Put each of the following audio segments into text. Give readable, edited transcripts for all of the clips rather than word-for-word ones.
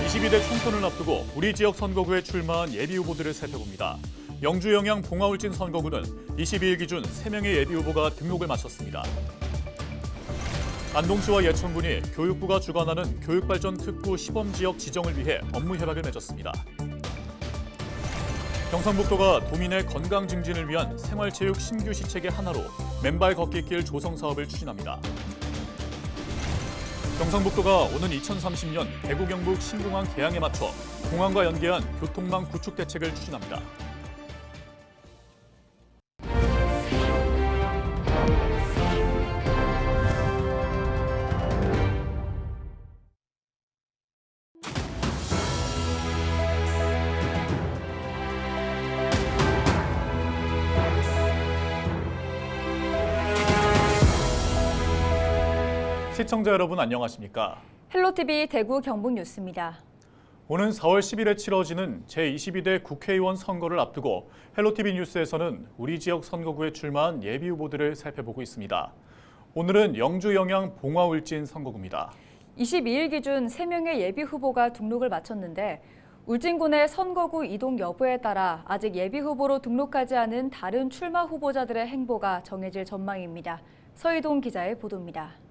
22대 총선을 앞두고 우리 지역 선거구에 출마한 예비후보들을 살펴봅니다. 영주 영양 봉화울진 선거구는 22일 기준 3명의 예비후보가 등록을 마쳤습니다. 안동시와 예천군이 교육부가 주관하는 교육발전 특구 시범지역 지정을 위해 업무 협약을 맺었습니다. 경상북도가 도민의 건강 증진을 위한 생활체육 신규 시책의 하나로 맨발 걷기길 조성 사업을 추진합니다. 경상북도가 오는 2030년 대구 경북 신공항 개항에 맞춰 공항과 연계한 교통망 구축 대책을 추진합니다. 시청자 여러분 안녕하십니까? 헬로티비 대구 경북 뉴스입니다. 오는 4월 10일에 치러지는 제22대 국회의원 선거를 앞두고 헬로티비 뉴스에서는 우리 지역 선거구에 출마한 예비후보들을 살펴보고 있습니다. 오늘은 영주 영양 봉화울진 선거구입니다. 22일 기준 3명의 예비후보가 등록을 마쳤는데 울진군의 선거구 이동 여부에 따라 아직 예비후보로 등록하지 않은 다른 출마 후보자들의 행보가 정해질 전망입니다. 서희동 기자의 보도입니다.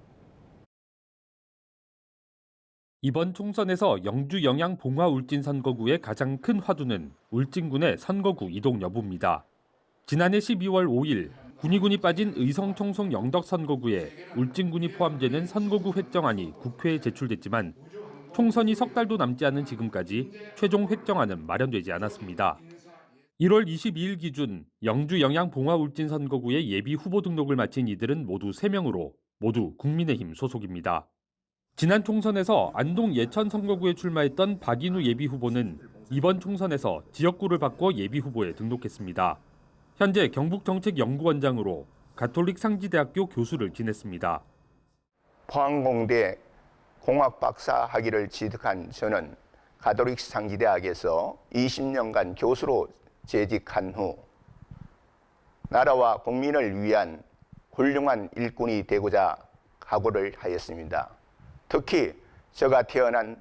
이번 총선에서 영주 영양 봉화울진 선거구의 가장 큰 화두는 울진군의 선거구 이동 여부입니다. 지난해 12월 5일 군의군이 빠진 의성총송 영덕 선거구에 울진군이 포함되는 선거구 획정안이 국회에 제출됐지만 총선이 석 달도 남지 않은 지금까지 최종 획정안은 마련되지 않았습니다. 1월 22일 기준 영주 영양 봉화울진 선거구의 예비 후보 등록을 마친 이들은 모두 3명으로 모두 국민의힘 소속입니다. 지난 총선에서 안동 예천 선거구에 출마했던 박인우 예비후보는 이번 총선에서 지역구를 바꿔 예비후보에 등록했습니다. 현재 경북정책연구원장으로 가톨릭 상지대학교 교수를 지냈습니다. 포항공대 공학박사 학위를 취득한 저는 가톨릭 상지대학에서 20년간 교수로 재직한 후 나라와 국민을 위한 훌륭한 일꾼이 되고자 각오를 하였습니다. 특히 제가 태어난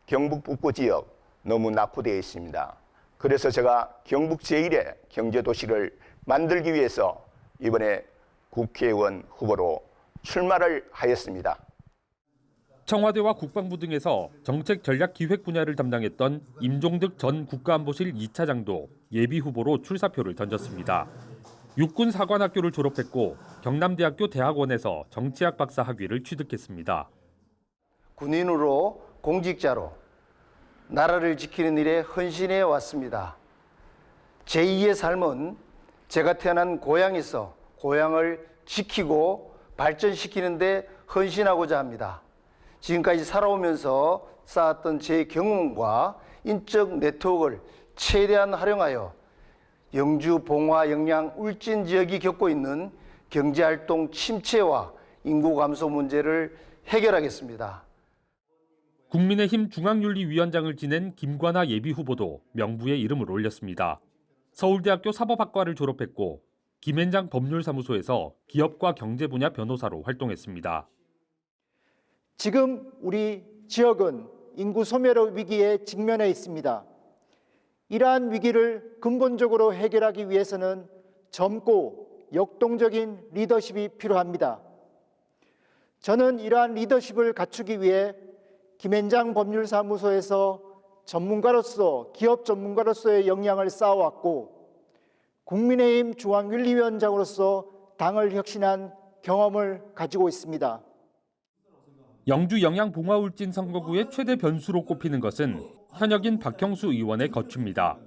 경북 북부 지역 너무 낙후되어 있습니다. 그래서 제가 경북 제1의 경제도시를 만들기 위해서 이번에 국회의원 후보로 출마를 하였습니다. 청와대와 국방부 등에서 정책 전략 기획 분야를 담당했던 임종득 전 국가안보실 2차장도 예비 후보로 출사표를 던졌습니다. 육군 사관학교를 졸업했고 경남대학교 대학원에서 정치학 박사 학위를 취득했습니다. 군인으로 공직자로 나라를 지키는 일에 헌신해 왔습니다. 제2의 삶은 제가 태어난 고향에서 고향을 지키고 발전시키는 데 헌신하고자 합니다. 지금까지 살아오면서 쌓았던 제 경험과 인적 네트워크를 최대한 활용하여 영주, 봉화, 영양, 울진 지역이 겪고 있는 경제활동 침체와 인구 감소 문제를 해결하겠습니다. 국민의힘 중앙윤리위원장을 지낸 김관하 예비후보도 명부에 이름을 올렸습니다. 서울대학교 사법학과를 졸업했고 김앤장 법률사무소에서 기업과 경제 분야 변호사로 활동했습니다. 지금 우리 지역은 인구 소멸의 위기에 직면해 있습니다. 이러한 위기를 근본적으로 해결하기 위해서는 젊고 역동적인 리더십이 필요합니다. 저는 이러한 리더십을 갖추기 위해 김앤장 법률사무소에서 전문가로서 기업 전문가로서의 역량을 쌓아왔고 국민의힘 중앙윤리위원장으로서 당을 혁신한 경험을 가지고 있습니다. 영주 영양 봉화울진 선거구의 최대 변수로 꼽히는 것은 현역인 박형수 의원의 거취입니다.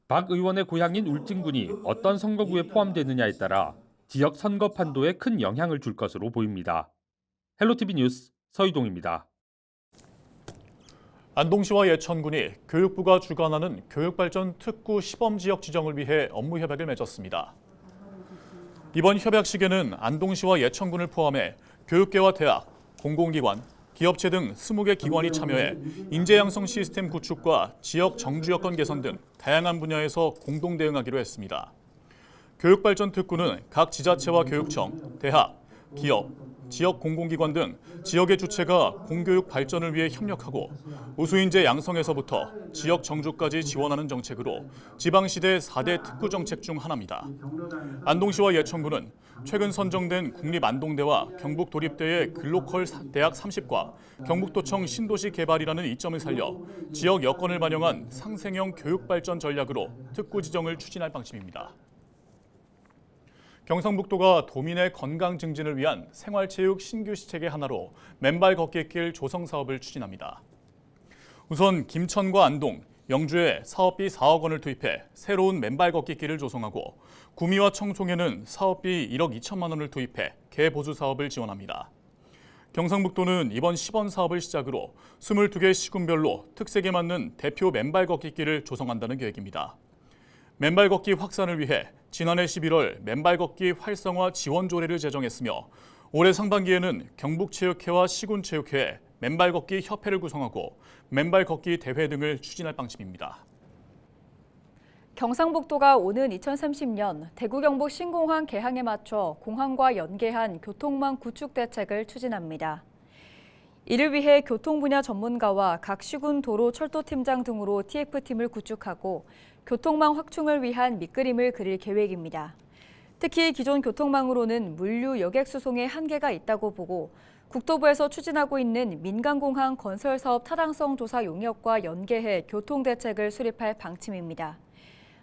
박 의원의 고향인 울진군이 어떤 선거구에 포함되느냐에 따라 지역 선거 판도에 큰 영향을 줄 것으로 보입니다. 헬로티비 뉴스 서희동입니다. 안동시와 예천군이 교육부가 주관하는 교육발전 특구 시범지역 지정을 위해 업무 협약을 맺었습니다. 이번 협약식에는 안동시와 예천군을 포함해 교육계와 대학, 공공기관, 기업체 등 20개 기관이 참여해 인재 양성 시스템 구축과 지역 정주 여건 개선 등 다양한 분야에서 공동 대응하기로 했습니다. 교육발전 특구는 각 지자체와 교육청, 대학, 기업, 지역 공공기관 등 지역의 주체가 공교육 발전을 위해 협력하고 우수인재 양성에서부터 지역 정주까지 지원하는 정책으로 지방시대 4대 특구 정책 중 하나입니다. 안동시와 예천군은 최근 선정된 국립안동대와 경북도립대의 글로컬 대학 30과 경북도청 신도시 개발이라는 이점을 살려 지역 여건을 반영한 상생형 교육발전 전략으로 특구 지정을 추진할 방침입니다. 경상북도가 도민의 건강 증진을 위한 생활체육 신규 시책의 하나로 맨발 걷기길 조성 사업을 추진합니다. 우선 김천과 안동, 영주에 사업비 4억 원을 투입해 새로운 맨발 걷기길을 조성하고 구미와 청송에는 사업비 1억 2천만 원을 투입해 개보수 사업을 지원합니다. 경상북도는 이번 시범 사업을 시작으로 22개 시군별로 특색에 맞는 대표 맨발 걷기길을 조성한다는 계획입니다. 맨발 걷기 확산을 위해 지난해 11월 맨발 걷기 활성화 지원 조례를 제정했으며 올해 상반기에는 경북체육회와 시군체육회에 맨발 걷기 협회를 구성하고 맨발 걷기 대회 등을 추진할 방침입니다. 경상북도가 오는 2030년 대구 경북 신공항 개항에 맞춰 공항과 연계한 교통망 구축 대책을 추진합니다. 이를 위해 교통 분야 전문가와 각 시군 도로 철도팀장 등으로 TF팀을 구축하고 교통망 확충을 위한 밑그림을 그릴 계획입니다. 특히 기존 교통망으로는 물류 여객 수송에 한계가 있다고 보고 국토부에서 추진하고 있는 민간공항 건설 사업 타당성 조사 용역과 연계해 교통 대책을 수립할 방침입니다.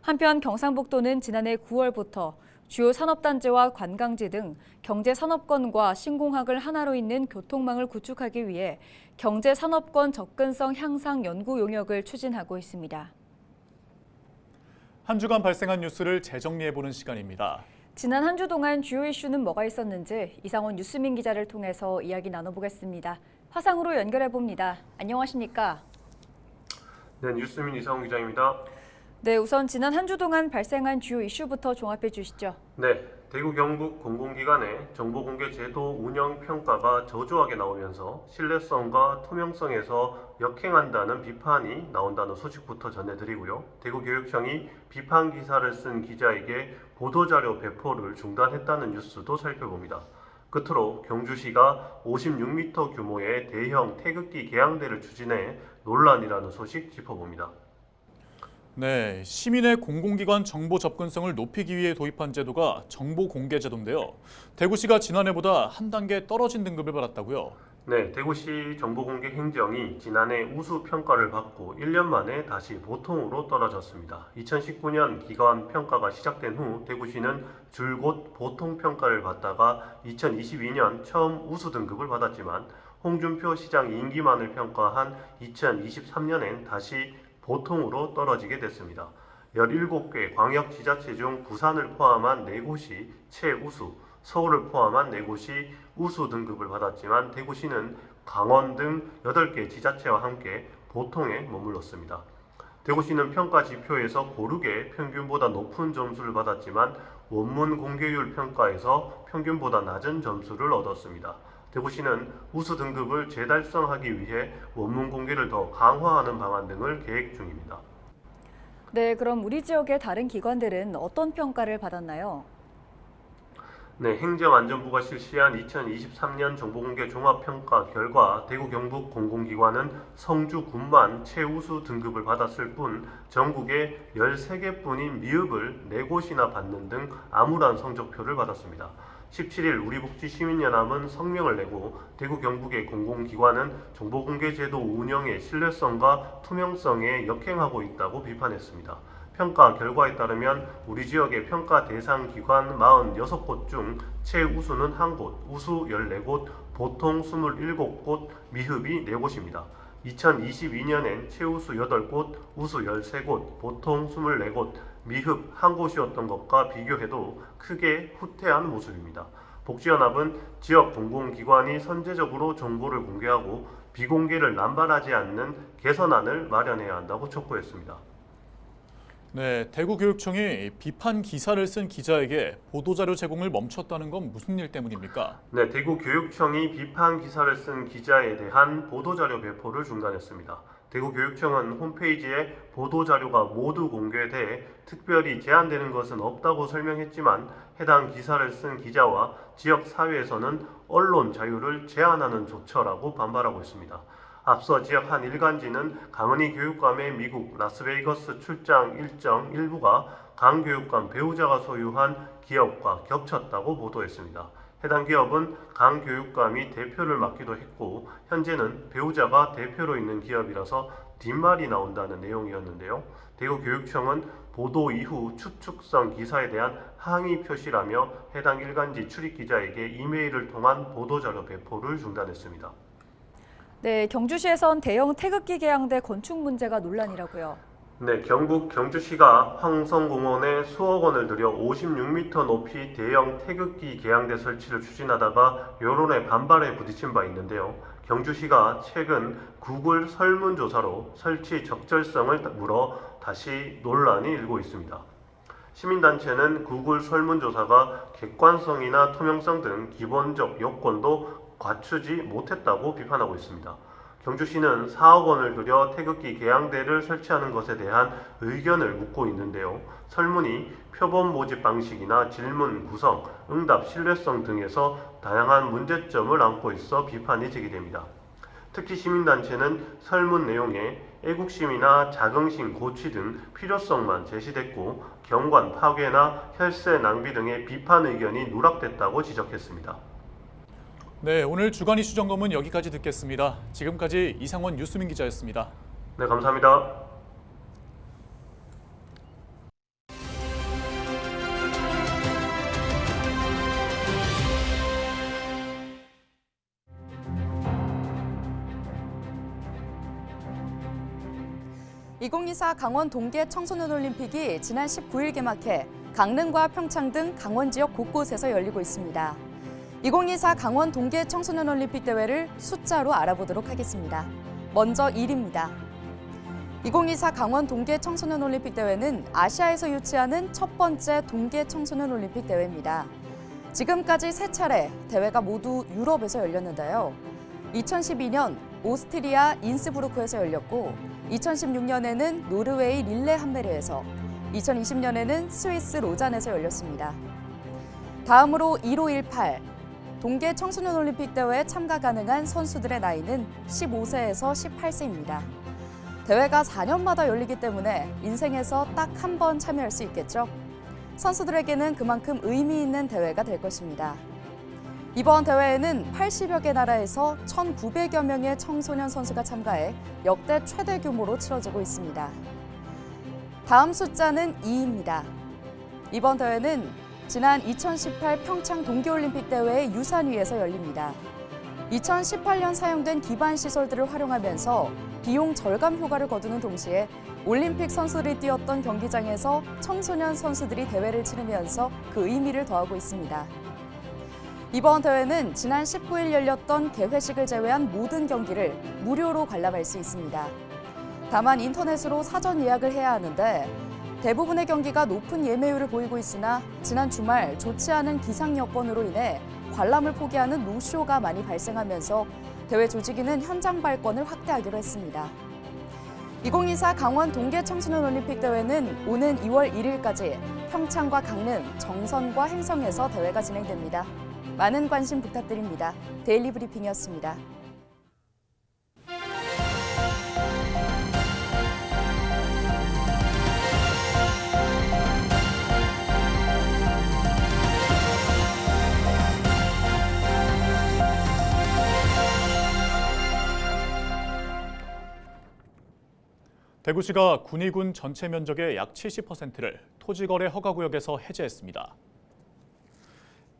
한편 경상북도는 지난해 9월부터 주요 산업단지와 관광지 등 경제산업권과 신공항을 하나로 잇는 교통망을 구축하기 위해 경제산업권 접근성 향상 연구 용역을 추진하고 있습니다. 한 주간 발생한 뉴스를 재정리해보는 시간입니다. 지난 한 주 동안 주요 이슈는 뭐가 있었는지 이상원 뉴스민 기자를 통해서 이야기 나눠보겠습니다. 화상으로 연결해봅니다. 안녕하십니까? 네, 뉴스민 이상원 기자입니다. 네, 우선 지난 한 주 동안 발생한 주요 이슈부터 종합해 주시죠. 네, 대구 경북 공공기관의 정보공개 제도 운영 평가가 저조하게 나오면서 신뢰성과 투명성에서 역행한다는 비판이 나온다는 소식부터 전해드리고요. 대구교육청이 비판 기사를 쓴 기자에게 보도자료 배포를 중단했다는 뉴스도 살펴봅니다. 끝으로 경주시가 56m 규모의 대형 태극기 개양대를 추진해 논란이라는 소식 짚어봅니다. 네, 시민의 공공기관 정보 접근성을 높이기 위해 도입한 제도가 정보공개제도인데요. 대구시가 지난해보다 한 단계 떨어진 등급을 받았다고요? 네, 대구시 정보공개 행정이 지난해 우수 평가를 받고 1년 만에 다시 보통으로 떨어졌습니다. 2019년 기관 평가가 시작된 후 대구시는 줄곧 보통 평가를 받다가 2022년 처음 우수 등급을 받았지만 홍준표 시장 임기만을 평가한 2023년엔 다시 보통으로 떨어지게 됐습니다. 17개 광역지자체 중 부산을 포함한 4곳이 최우수, 서울을 포함한 4곳이 우수 등급을 받았지만 대구시는 강원 등 8개 지자체와 함께 보통에 머물렀습니다. 대구시는 평가 지표에서 고르게 평균보다 높은 점수를 받았지만 원문 공개율 평가에서 평균보다 낮은 점수를 얻었습니다. 대구시는 우수 등급을 재달성하기 위해 원문 공개를 더 강화하는 방안 등을 계획 중입니다. 네, 그럼 우리 지역의 다른 기관들은 어떤 평가를 받았나요? 네, 행정안전부가 실시한 2023년 정보공개 종합평가 결과 대구 경북 공공기관은 성주군만 최우수 등급을 받았을 뿐 전국에 13개뿐인 미흡을 4곳이나 받는 등 암울한 성적표를 받았습니다. 17일 우리복지시민연합은 성명을 내고 대구 경북의 공공기관은 정보공개제도 운영의 신뢰성과 투명성에 역행하고 있다고 비판했습니다. 평가 결과에 따르면 우리 지역의 평가 대상 기관 46곳 중 최우수는 1곳, 우수 14곳, 보통 27곳, 미흡이 4곳입니다. 2022년엔 최우수 8곳, 우수 13곳, 보통 24곳, 미흡 1곳이었던 것과 비교해도 크게 후퇴한 모습입니다. 복지연합은 지역 공공기관이 선제적으로 정보를 공개하고 비공개를 남발하지 않는 개선안을 마련해야 한다고 촉구했습니다. 네, 대구교육청이 비판 기사를 쓴 기자에게 보도자료 제공을 멈췄다는 건 무슨 일 때문입니까? 네, 대구교육청이 비판 기사를 쓴 기자에 대한 보도자료 배포를 중단했습니다. 대구교육청은 홈페이지에 보도자료가 모두 공개돼 특별히 제한되는 것은 없다고 설명했지만 해당 기사를 쓴 기자와 지역 사회에서는 언론 자유를 제한하는 조처라고 반발하고 있습니다. 앞서 지역 한 일간지는 강은희 교육감의 미국 라스베이거스 출장 일정 일부가 강 교육감 배우자가 소유한 기업과 겹쳤다고 보도했습니다. 해당 기업은 강 교육감이 대표를 맡기도 했고 현재는 배우자가 대표로 있는 기업이라서 뒷말이 나온다는 내용이었는데요. 대구교육청은 보도 이후 추측성 기사에 대한 항의 표시라며 해당 일간지 출입기자에게 이메일을 통한 보도자료 배포를 중단했습니다. 네, 경주시에선 대형 태극기 개양대 건축 문제가 논란이라고요. 네, 경북 경주시가 황성공원에 수억 원을 들여 56m 높이 대형 태극기 개양대 설치를 추진하다가 여론의 반발에 부딪힌 바 있는데요. 경주시가 최근 구글 설문조사로 설치 적절성을 물어 다시 논란이 일고 있습니다. 시민단체는 구글 설문조사가 객관성이나 투명성 등 기본적 요건도 갖추지 못했다고 비판하고 있습니다. 경주시는 4억 원을 들여 태극기 개양대를 설치하는 것에 대한 의견을 묻고 있는데요. 설문이 표본 모집 방식이나 질문 구성, 응답 신뢰성 등에서 다양한 문제점을 안고 있어 비판이 제기됩니다. 특히 시민단체는 설문 내용에 애국심이나 자긍심 고취 등 필요성만 제시됐고 경관 파괴나 혈세 낭비 등의 비판 의견이 누락됐다고 지적했습니다. 네, 오늘 주간 이슈 점검은 여기까지 듣겠습니다. 지금까지 이상원 뉴스민 기자였습니다. 네, 감사합니다. (2024) 강원 동계 청소년 올림픽이 지난 19일 개막해 강릉과 평창 등 강원 지역 곳곳에서 열리고 있습니다. 2024 강원 동계 청소년 올림픽 대회를 숫자로 알아보도록 하겠습니다. 먼저 1위입니다. 2024 강원 동계 청소년 올림픽 대회는 아시아에서 유치하는 첫 번째 동계 청소년 올림픽 대회입니다. 지금까지 3차례 대회가 모두 유럽에서 열렸는데요. 2012년 오스트리아 인스부르크에서 열렸고 2016년에는 노르웨이 릴레함메르에서 2020년에는 스위스 로잔에서 열렸습니다. 다음으로 1518 동계 청소년 올림픽 대회에 참가 가능한 선수들의 나이는 15세에서 18세입니다. 대회가 4년마다 열리기 때문에 인생에서 딱 한 번 참여할 수 있겠죠. 선수들에게는 그만큼 의미 있는 대회가 될 것입니다. 이번 대회에는 80여 개 나라에서 1,900여 명의 청소년 선수가 참가해 역대 최대 규모로 치러지고 있습니다. 다음 숫자는 2입니다. 이번 대회는 지난 2018 평창 동계올림픽 대회의 유산 위에서 열립니다. 2018년 사용된 기반 시설들을 활용하면서 비용 절감 효과를 거두는 동시에 올림픽 선수들이 뛰었던 경기장에서 청소년 선수들이 대회를 치르면서 그 의미를 더하고 있습니다. 이번 대회는 지난 19일 열렸던 개회식을 제외한 모든 경기를 무료로 관람할 수 있습니다. 다만 인터넷으로 사전 예약을 해야 하는데 대부분의 경기가 높은 예매율을 보이고 있으나 지난 주말 좋지 않은 기상 여건으로 인해 관람을 포기하는 노쇼가 많이 발생하면서 대회 조직위는 현장 발권을 확대하기로 했습니다. 2024 강원 동계 청소년 올림픽 대회는 오는 2월 1일까지 평창과 강릉, 정선과 행성에서 대회가 진행됩니다. 많은 관심 부탁드립니다. 데일리 브리핑이었습니다. 대구시가 군위군 전체 면적의 약 70%를 토지거래 허가구역에서 해제했습니다.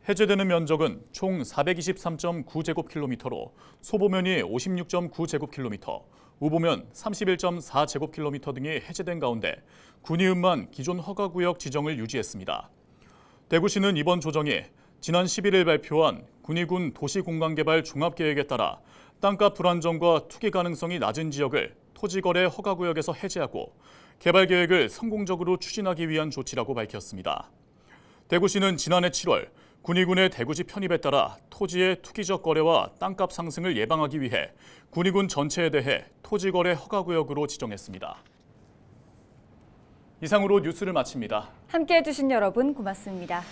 해제되는 면적은 총 423.9제곱킬로미터로 소보면이 56.9제곱킬로미터, 우보면 31.4제곱킬로미터 등이 해제된 가운데 군위읍만 기존 허가구역 지정을 유지했습니다. 대구시는 이번 조정이 지난 11일 발표한 군위군 도시공간개발 종합계획에 따라 땅값 불안정과 투기 가능성이 낮은 지역을 토지거래 허가구역에서 해제하고 개발 계획을 성공적으로 추진하기 위한 조치라고 밝혔습니다. 대구시는 지난해 7월 군위군의 대구시 편입에 따라 토지의 투기적 거래와 땅값 상승을 예방하기 위해 군위군 전체에 대해 토지거래 허가구역으로 지정했습니다. 이상으로 뉴스를 마칩니다. 함께해 주신 여러분 고맙습니다.